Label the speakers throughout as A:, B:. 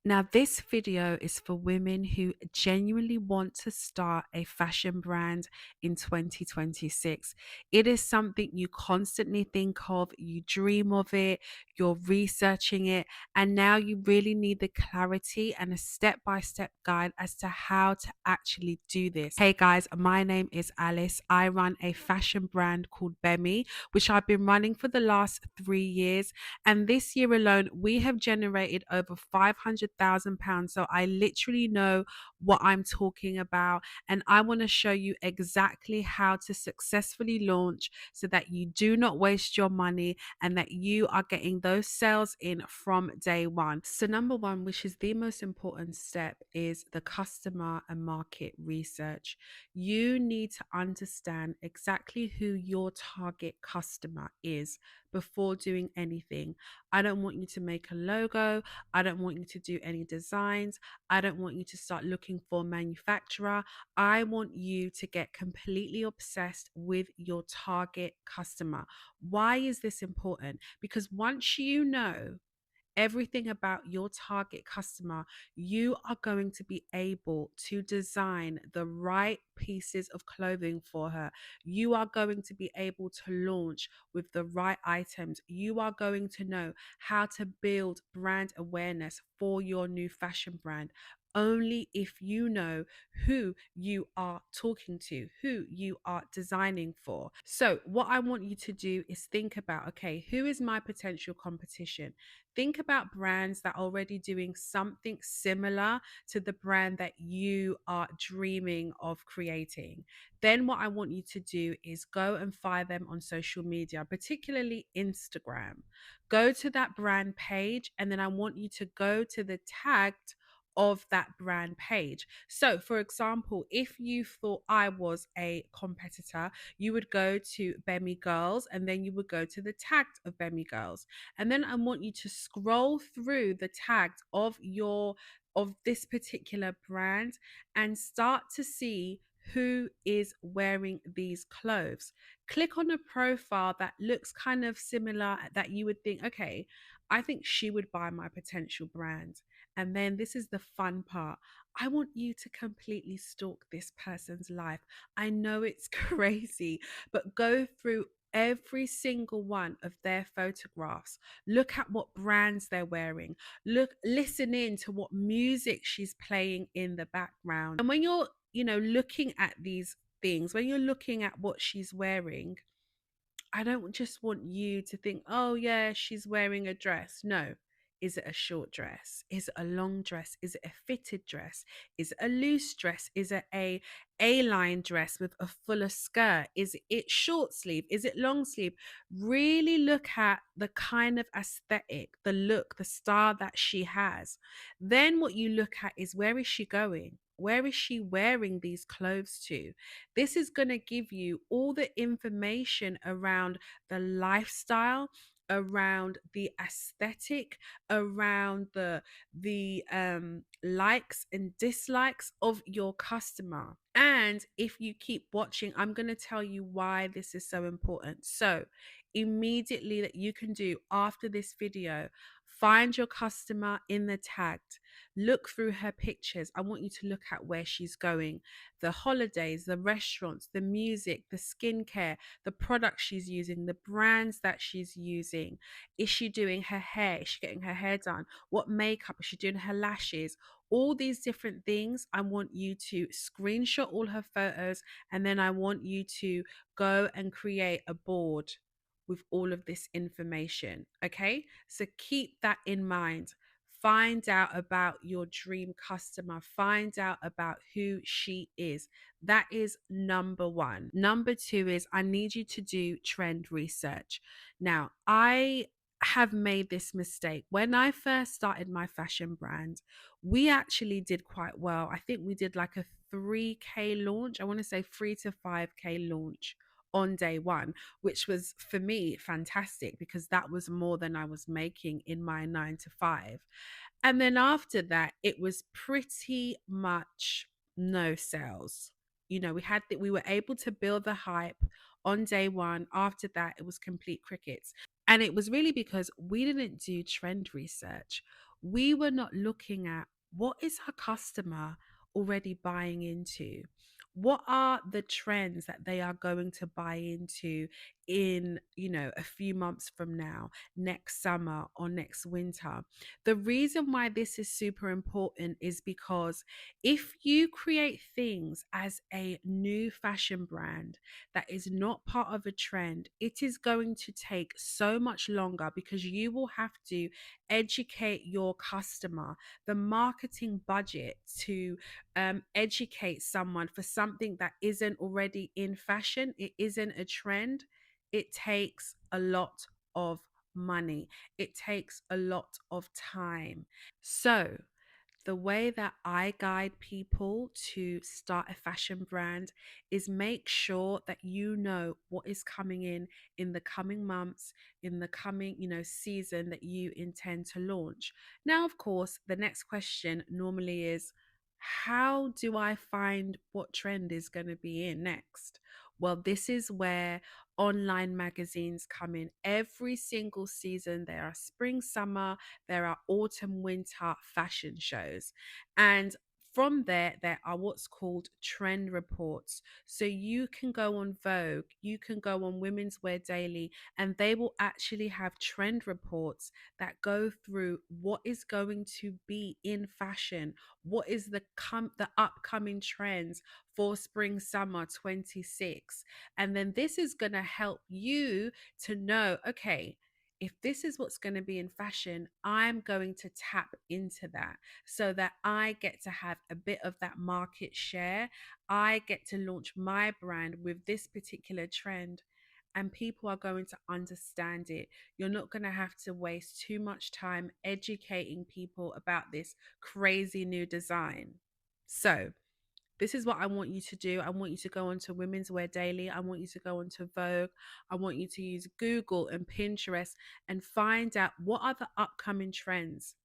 A: Now, this video is for women who genuinely want to start a fashion brand in 2026. It is something you constantly think of, you dream of it, you're researching it, and now you really need the clarity and a step by step guide as to how to actually do this. Hey guys, my name is Alice. I run a fashion brand called Bemi, which I've been running for the last 3 years. And this year alone, we have generated over £500,000. So I literally know what I'm talking about. And I want to show you exactly how to successfully launch so that you do not waste your money and that you are getting those sales in from day one. So, number one, which is the most important step, is the customer and market research. You need to understand exactly who your target customer is before doing anything. I don't want you to make a logo. I don't want you to do any designs. I don't want you to start looking for a manufacturer. I want you to get completely obsessed with your target customer. Why is this important? Because once you know everything about your target customer, you are going to be able to design the right pieces of clothing for her. You are going to be able to launch with the right items. You are going to know how to build brand awareness for your new fashion brand. Only if you know who you are talking to, who you are designing for. So, what I want you to do is think about, okay, who is my potential competition? Think about brands that are already doing something similar to the brand that you are dreaming of creating. Then, what I want you to do is go and find them on social media, particularly Instagram. Go to that brand page, and then I want you to go to the tagged of that brand page. So, for example, if you thought I was a competitor, you would go to Bemi Girls and then you would go to the tagged of Bemi Girls. And then I want you to scroll through the tags of this particular brand and start to see who is wearing these clothes. Click on a profile that looks kind of similar that you would think, okay, I think she would buy my potential brand. And then this is the fun part. I want you to completely stalk this person's life. I know it's crazy, but go through every single one of their photographs. Look at what brands they're wearing. Listen in to what music she's playing in the background. And when you're, looking at these things, when you're looking at what she's wearing, I don't just want you to think, oh, yeah, she's wearing a dress. No. Is it a short dress? Is it a long dress? Is it a fitted dress? Is it a loose dress? Is it a A-line dress with a fuller skirt? Is it short sleeve? Is it long sleeve? Really look at the kind of aesthetic, the look, the style that she has. Then what you look at is, where is she going? Where is she wearing these clothes to? This is going to give you all the information around the lifestyle, around the aesthetic, around the likes and dislikes of your customer. And if you keep watching, I'm going to tell you why this is so important. So immediately, that you can do after this video, find your customer in the tagged, look through her pictures. I want you to look at where she's going, the holidays, the restaurants, the music, the skincare, the products she's using, the brands that she's using. Is she doing her hair? Is she getting her hair done? What makeup? Is she doing her lashes? All these different things. I want you to screenshot all her photos, and then I want you to go and create a board with all of this information. Okay, so keep that in mind. Find out about your dream customer, find out about who she is. That is number one. Number two is, I need you to do trend research. Now, I have made this mistake. When I first started my fashion brand, we actually did quite well. I think we did like a 3K launch. I want to say 3 to 5K launch on day one, which was for me fantastic because that was more than I was making in my 9 to 5. And then after that, it was pretty much no sales. We were able to build the hype on day one. After that, it was complete crickets. And it was really because we didn't do trend research. we were not looking at what is our customer already buying into. What are the trends that they are going to buy into in, a few months from now, next summer or next winter? The reason why this is super important is because if you create things as a new fashion brand that is not part of a trend, it is going to take so much longer because you will have to educate your customer. The marketing budget to educate someone for something that isn't already in fashion, it isn't a trend, it takes a lot of money, it takes a lot of time. So, the way that I guide people to start a fashion brand is make sure that you know what is coming in the coming months, in the coming, season that you intend to launch. Now, of course, the next question normally is, how do I find what trend is going to be in next? Well, this is where online magazines come in. Every single season, there are spring, summer, there are autumn, winter fashion shows. And from there, there are what's called trend reports. So you can go on Vogue, you can go on Women's Wear Daily, and they will actually have trend reports that go through what is going to be in fashion, what is the upcoming trends for spring summer 26. And then this is going to help you to know, okay, if this is what's going to be in fashion, I'm going to tap into that so that I get to have a bit of that market share. I get to launch my brand with this particular trend, and people are going to understand it. You're not going to have to waste too much time educating people about this crazy new design. So, this is what I want you to do. I want you to go onto Women's Wear Daily. I want you to go onto Vogue. I want you to use Google and Pinterest and find out what are the upcoming trends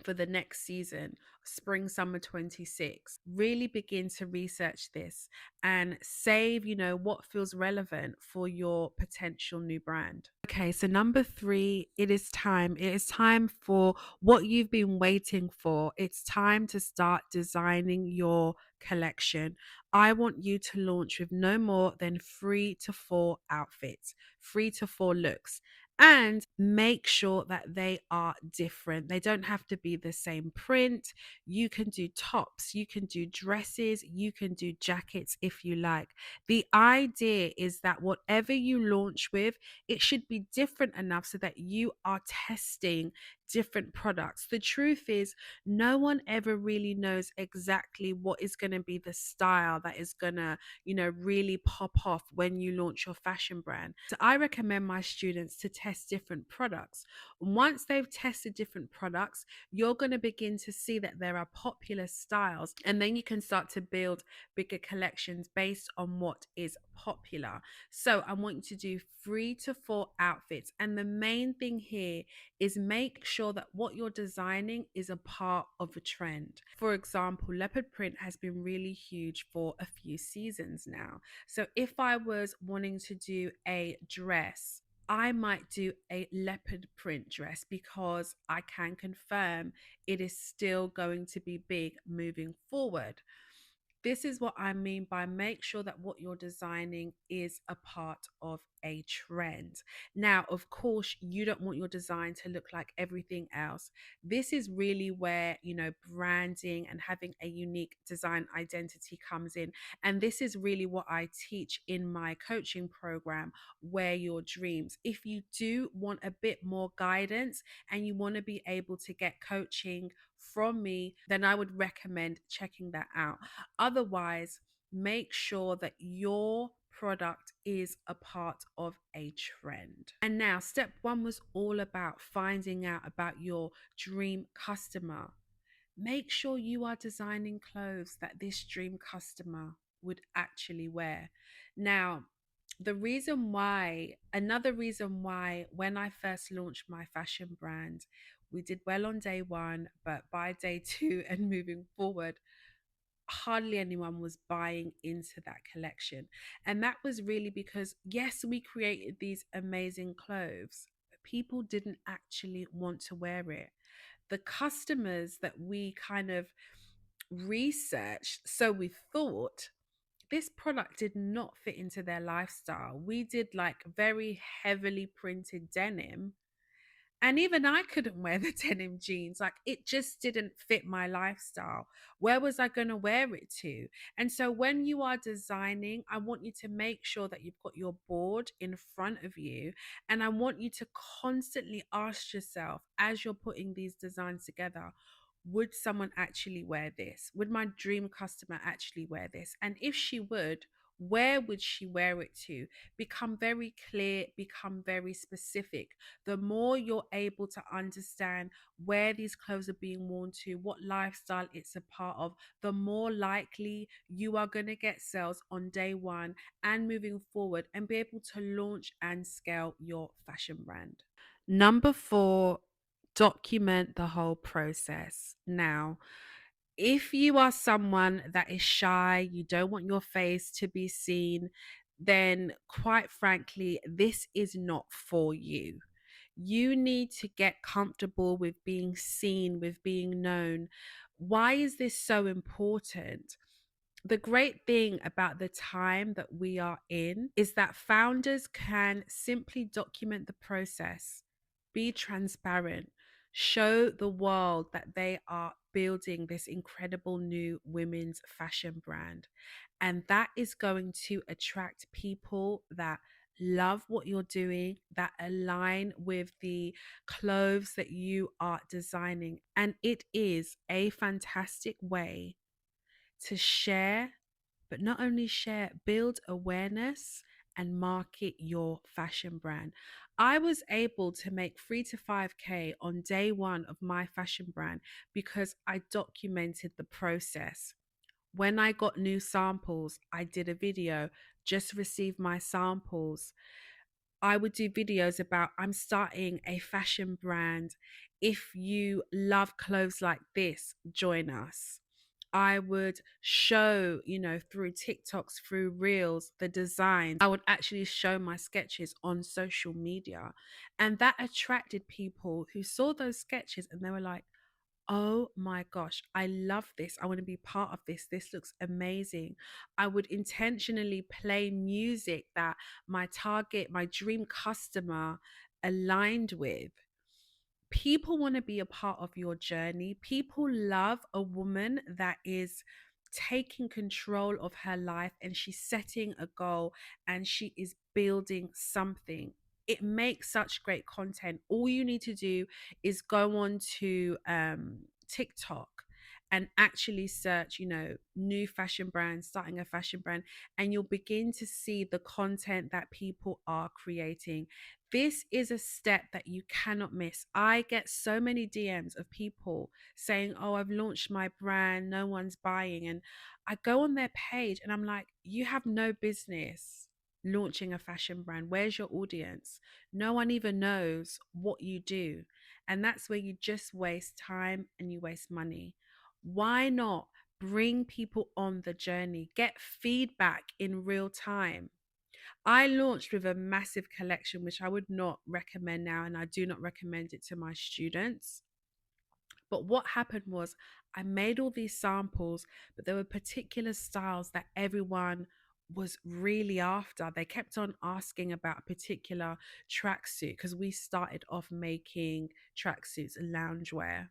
A: for the next season, spring summer 26. Really begin to research this and save, what feels relevant for your potential new brand. Okay, so number 3, it is time. It is time for what you've been waiting for. It's time to start designing your collection. I want you to launch with no more than 3 to 4 outfits, 3 to 4 looks, and make sure that they are different. They don't have to be the same print. You can do tops, you can do dresses, you can do jackets if you like. The idea is that whatever you launch with, it should be different enough so that you are testing different products. The truth is, no one ever really knows exactly what is going to be the style that is going to, really pop off when you launch your fashion brand. So I recommend my students to test different products. Once they've tested different products, you're going to begin to see that there are popular styles, and then you can start to build bigger collections based on what is popular. So I want you to do 3 to 4 outfits. And the main thing here is make sure that what you're designing is a part of a trend. For example, leopard print has been really huge for a few seasons now. So if I was wanting to do a dress, I might do a leopard print dress because I can confirm it is still going to be big moving forward. This is what I mean by make sure that what you're designing is a part of a trend. Now, of course, you don't want your design to look like everything else. This is really where, branding and having a unique design identity comes in. And this is really what I teach in my coaching program, Wear Your Dreams. If you do want a bit more guidance and you want to be able to get coaching from me, then I would recommend checking that out. Otherwise, make sure that your product is a part of a trend. And now, step 1 was all about finding out about your dream customer. Make sure you are designing clothes that this dream customer would actually wear. Now, another reason why, when I first launched my fashion brand, we did well on day 1, but by day 2 and moving forward, hardly anyone was buying into that collection. And that was really because, yes, we created these amazing clothes, but people didn't actually want to wear it. the customers that we kind of researched, so we thought this product did not fit into their lifestyle. We did like very heavily printed denim, and even I couldn't wear the denim jeans. Like it just didn't fit my lifestyle. Where was I going to wear it to? And so when you are designing, I want you to make sure that you've got your board in front of you. And I want you to constantly ask yourself as you're putting these designs together, would someone actually wear this? Would my dream customer actually wear this? And if she would, where would she wear it to? Become very clear, become very specific. The more you're able to understand where these clothes are being worn to, what lifestyle it's a part of, the more likely you are going to get sales on day one and moving forward and be able to launch and scale your fashion brand. Number four, document the whole process. Now, if you are someone that is shy, you don't want your face to be seen, then quite frankly, this is not for you. You need to get comfortable with being seen, with being known. Why is this so important? The great thing about the time that we are in is that founders can simply document the process, be transparent, show the world that they are building this incredible new women's fashion brand. And that is going to attract people that love what you're doing, that align with the clothes that you are designing. And it is a fantastic way to share, but not only share, build awareness and market your fashion brand. I was able to make 3 to 5K on day one of my fashion brand because I documented the process. When I got new samples, I did a video, just received my samples. I would do videos about I'm starting a fashion brand. If you love clothes like this, join us. I would show, through TikToks, through Reels, the designs. I would actually show my sketches on social media. And that attracted people who saw those sketches and they were like, oh my gosh, I love this. I want to be part of this. This looks amazing. I would intentionally play music that my target, my dream customer aligned with. People want to be a part of your journey. People love a woman that is taking control of her life and she's setting a goal and she is building something. It makes such great content. All you need to do is go on to TikTok and actually search, new fashion brands, starting a fashion brand, and you'll begin to see the content that people are creating. This is a step that you cannot miss. I get so many DMs of people saying, oh, I've launched my brand, no one's buying. And I go on their page and I'm like, you have no business launching a fashion brand. Where's your audience? No one even knows what you do. And that's where you just waste time and you waste money. Why not bring people on the journey? Get feedback in real time. I launched with a massive collection, which I would not recommend now, and I do not recommend it to my students. But what happened was, I made all these samples, but there were particular styles that everyone was really after. They kept on asking about a particular tracksuit because we started off making tracksuits and loungewear.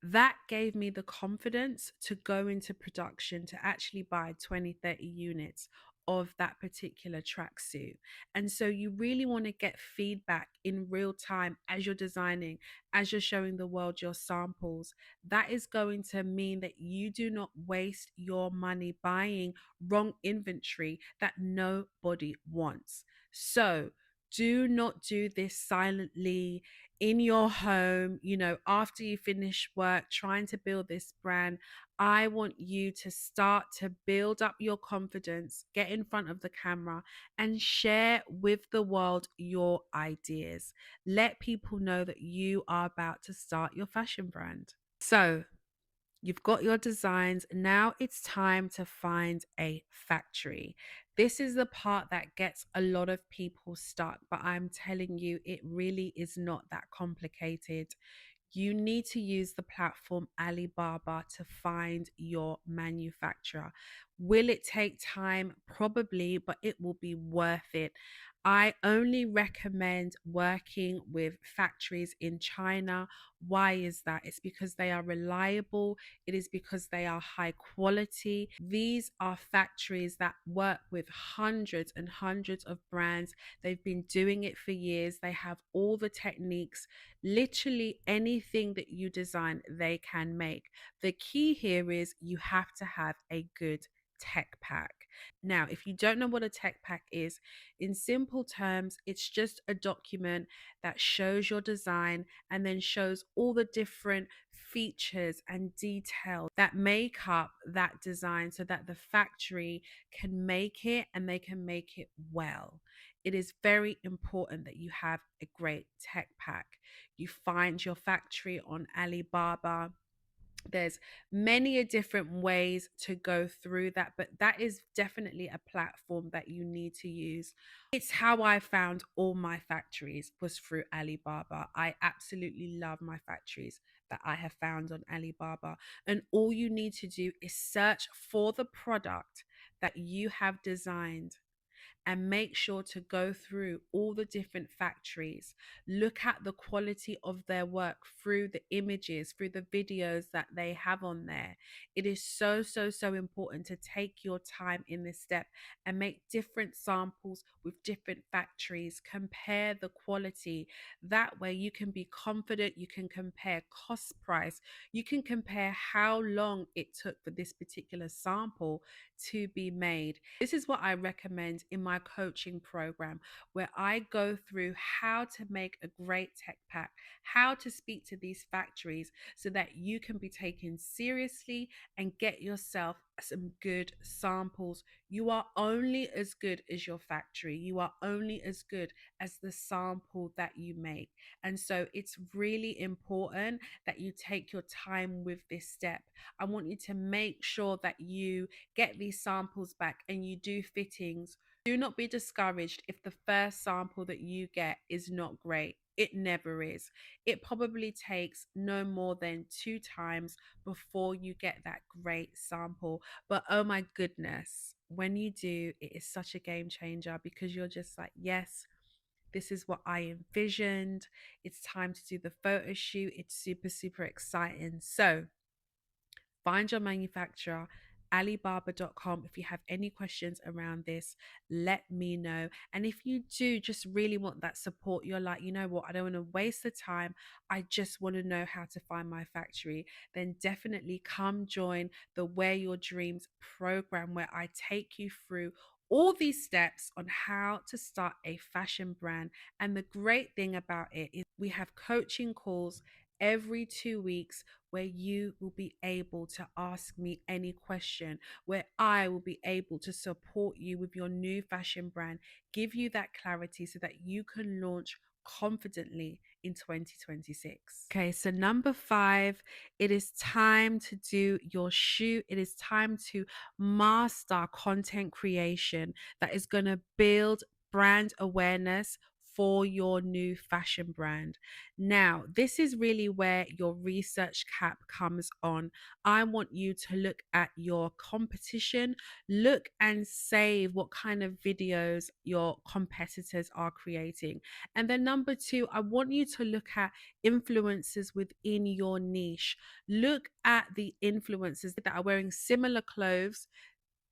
A: That gave me the confidence to go into production to actually buy 20, 30 units of that particular tracksuit. And so you really want to get feedback in real time as you're designing, as you're showing the world your samples. That is going to mean that you do not waste your money buying wrong inventory that nobody wants. So do not do this silently in your home, after you finish work, trying to build this brand. I want you to start to build up your confidence, get in front of the camera, and share with the world your ideas. Let people know that you are about to start your fashion brand. So, you've got your designs. Now it's time to find a factory. This is the part that gets a lot of people stuck, but I'm telling you, it really is not that complicated. you need to use the platform Alibaba to find your manufacturer. Will it take time? Probably, but it will be worth it. I only recommend working with factories in China. Why is that? It's because they are reliable, it is because they are high quality. These are factories that work with hundreds and hundreds of brands. They've been doing it for years, they have all the techniques. Literally anything that you design, they can make. The key here is you have to have a good tech pack. Now, if you don't know what a tech pack is, in simple terms, it's just a document that shows your design and then shows all the different features and details that make up that design so that the factory can make it and they can make it well. It is very important that you have a great tech pack. You find your factory on Alibaba. There's many a different ways to go through that, but that is definitely a platform that you need to use. It's how I found all my factories, was through Alibaba. I absolutely love my factories that I have found on Alibaba, and all you need to do is search for the product that you have designed and make sure to go through all the different factories, look at the quality of their work through the images, through the videos that they have on there. It is so, so, so important to take your time in this step and make different samples with different factories, compare the quality. That way, you can be confident, you can compare cost price, you can compare how long it took for this particular sample to be made. This is what I recommend in my coaching program, where I go through how to make a great tech pack, how to speak to these factories so that you can be taken seriously and get yourself some good samples. You are only as good as your factory, you are only as good as the sample that you make. And so it's really important that you take your time with this step. I want you to make sure that you get these samples back and you do fittings. Do not be discouraged if the first sample that you get is not great. It never is. It probably takes no more than 2 times before you get that great sample. But oh my goodness, when you do, it is such a game changer because you're just like, yes, this is what I envisioned. It's time to do the photo shoot. It's super, super exciting. So, find your manufacturer, alibaba.com. If you have any questions around this, let me know. And if you do just really want that support, you're like, you know what, I don't want to waste the time, I just want to know how to find my factory, then definitely come join the Wear Your Dreams program, where I take you through all these steps on how to start a fashion brand. And the great thing about it is we have coaching calls every 2 weeks where you will be able to ask me any question, where I will be able to support you with your new fashion brand, give you that clarity so that you can launch confidently in 2026. Okay, so number 5, it is time to do your shoot. It is time to master content creation that is going to build brand awareness for your new fashion brand. Now, this is really where your research cap comes on. I want you to look at your competition, look and save what kind of videos your competitors are creating. And then, number 2, I want you to look at influencers within your niche. Look at the influencers that are wearing similar clothes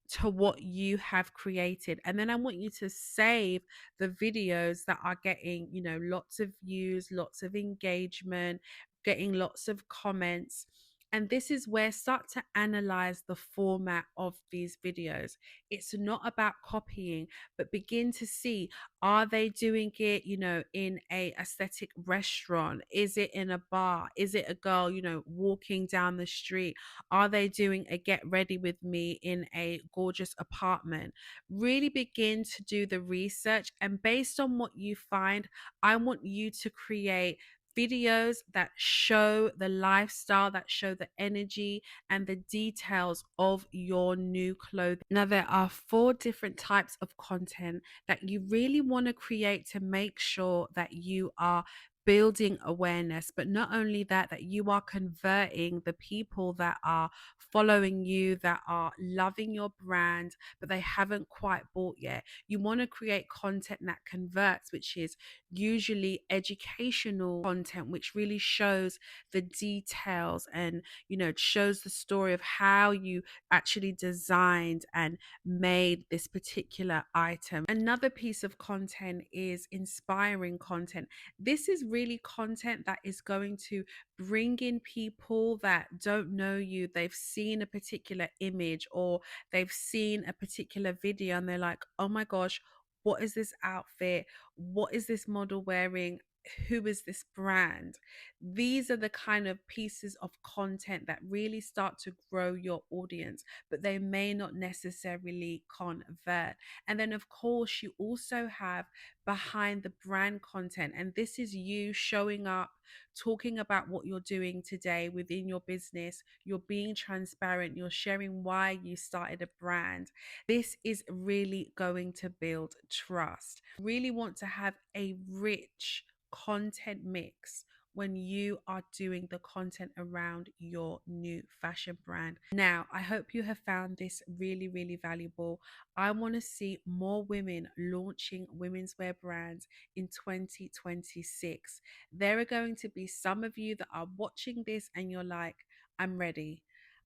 A: to what you have created, and then I want you to save the videos that are getting, lots of views, lots of engagement, getting lots of comments. And this is where start to analyze the format of these videos. It's not about copying, but begin to see, are they doing it, in a aesthetic restaurant? Is it in a bar? Is it a girl, walking down the street? Are they doing a get ready with me in a gorgeous apartment? Really begin to do the research. And based on what you find, I want you to create videos that show the lifestyle, that show the energy and the details of your new clothing. Now, there are 4 different types of content that you really want to create to make sure that you are building awareness, but not only that, that you are converting the people that are following you, that are loving your brand, but they haven't quite bought yet. You want to create content that converts, which is usually educational content, which really shows the details and, shows the story of how you actually designed and made this particular item. Another piece of content is inspiring content. This is really content that is going to bring in people that don't know you. They've seen a particular image or they've seen a particular video and they're like, oh my gosh, what is this outfit? What is this model wearing? Who is this brand? These are the kind of pieces of content that really start to grow your audience, but they may not necessarily convert. And then, of course, you also have behind the brand content, and this is you showing up, talking about what you're doing today within your business. You're being transparent, you're sharing why you started a brand. This is really going to build trust. Really want to have a rich content mix when you are doing the content around your new fashion brand. Now, I hope you have found this really, really valuable. I want to see more women launching women's wear brands in 2026. There are going to be some of you that are watching this and you're like, I'm ready.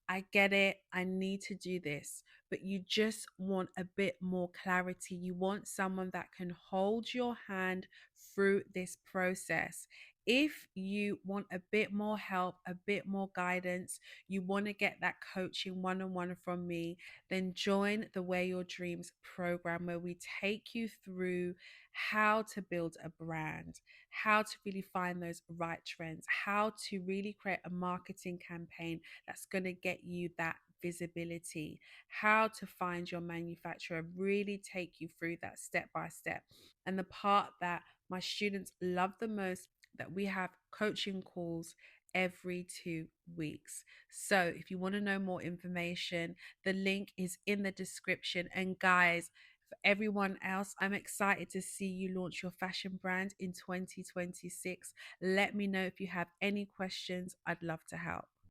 A: I get it. I need to do this. But you just want a bit more clarity. You want someone that can hold your hand through this process. If you want a bit more help, a bit more guidance, you want to get that coaching one on one from me, then join the Wear Your Dreams program where we take you through how to build a brand, how to really find those right trends, how to really create a marketing campaign that's going to get you that visibility, how to find your manufacturer, really take you through that step by step. And the part that my students love the most, that we have coaching calls every 2 weeks. So if you want to know more information, the link is in the description. And guys, for everyone else, I'm excited to see you launch your fashion brand in 2026. Let me know if you have any questions. I'd love to help.